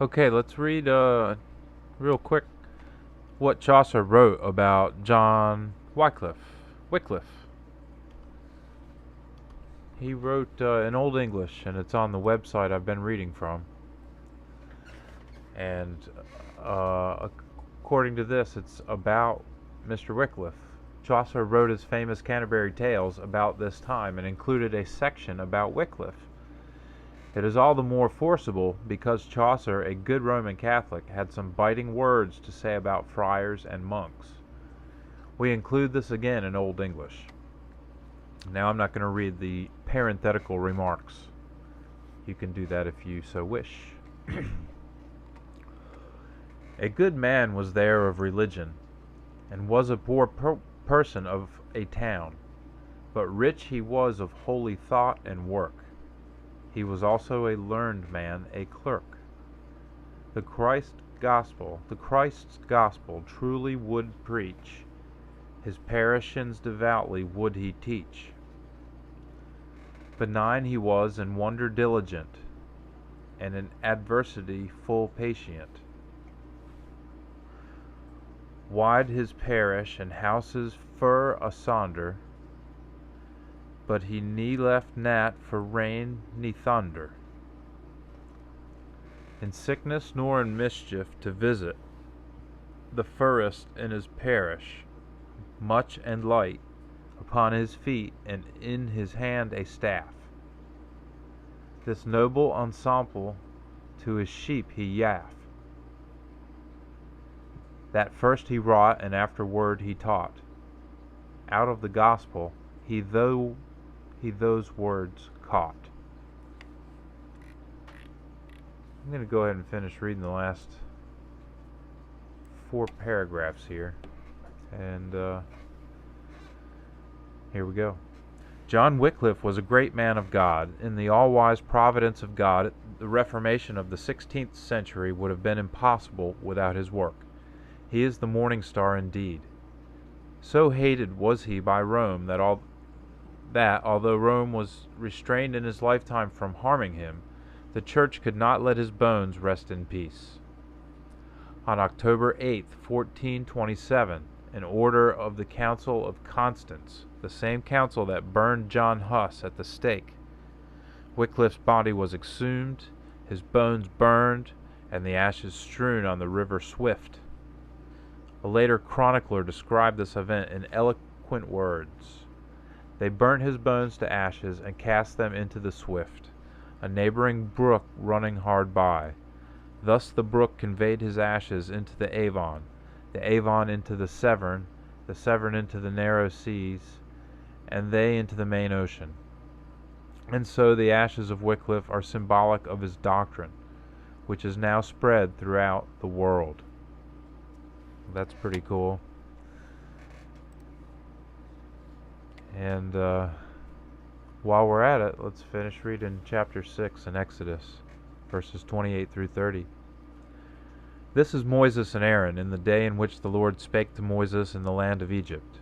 Okay, let's read real quick what Chaucer wrote about John Wycliffe. Wycliffe. He wrote in Old English, and it's on the website I've been reading from. And according to this, it's about Mr. Wycliffe. Chaucer wrote his famous Canterbury Tales about this time and included a section about Wycliffe. It is all the more forcible because Chaucer, a good Roman Catholic, had some biting words to say about friars and monks. We include this again in Old English. Now I'm not going to read the parenthetical remarks. You can do that if you so wish. A good man was there of religion, and was a poor person of a town, but rich he was of holy thought and work. He was also a learned man, a clerk. The Christ's gospel truly would preach, his parishioners devoutly would he teach. Benign he was and wonder diligent, and in adversity full patient. Wide his parish and houses fur asunder, but he ne left nat for rain ne thunder. In sickness nor in mischief to visit the furrest in his parish, much and light, upon his feet and in his hand a staff. This noble ensemble to his sheep he yaff. That first he wrought and afterward he taught. Out of the gospel he those words caught. I'm going to go ahead and finish reading the last 4 paragraphs here. And here we go. John Wycliffe was a great man of God. In the all-wise providence of God, the Reformation of the 16th century would have been impossible without his work. He is the morning star indeed. So hated was he by Rome that although Rome was restrained in his lifetime from harming him, the Church could not let his bones rest in peace. On October 8, 1427, an order of the Council of Constance, the same council that burned John Huss at the stake, Wycliffe's body was exhumed, his bones burned, and the ashes strewn on the river Swift. A later chronicler described this event in eloquent words. They burnt his bones to ashes and cast them into the Swift, a neighboring brook running hard by. Thus the brook conveyed his ashes into the Avon into the Severn into the narrow seas, and they into the main ocean. And so the ashes of Wycliffe are symbolic of his doctrine, which is now spread throughout the world. That's pretty cool. And while we're at it, let's finish reading chapter 6 in Exodus, verses 28 through 30. This is Moses and Aaron in the day in which the Lord spake to Moses in the land of Egypt.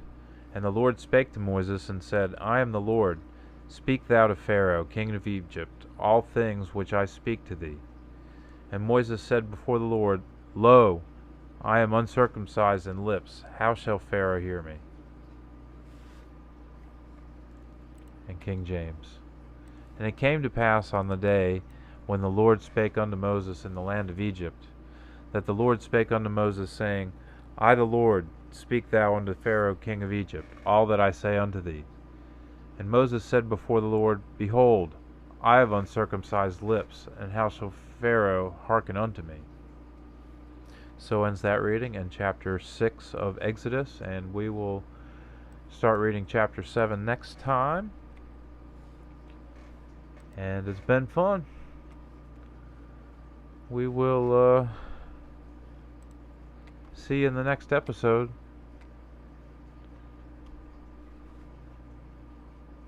And the Lord spake to Moses and said, I am the Lord. Speak thou to Pharaoh, king of Egypt, all things which I speak to thee. And Moses said before the Lord, Lo, I am uncircumcised in lips. How shall Pharaoh hear me? And King James. And it came to pass on the day when the Lord spake unto Moses in the land of Egypt, that the Lord spake unto Moses, saying, I the Lord, speak thou unto Pharaoh king of Egypt all that I say unto thee. And Moses said before the Lord, Behold, I have uncircumcised lips, and how shall Pharaoh hearken unto me? So ends that reading in chapter 6 of Exodus, and we will start reading chapter 7 next time. And it's been fun. We will see you in the next episode.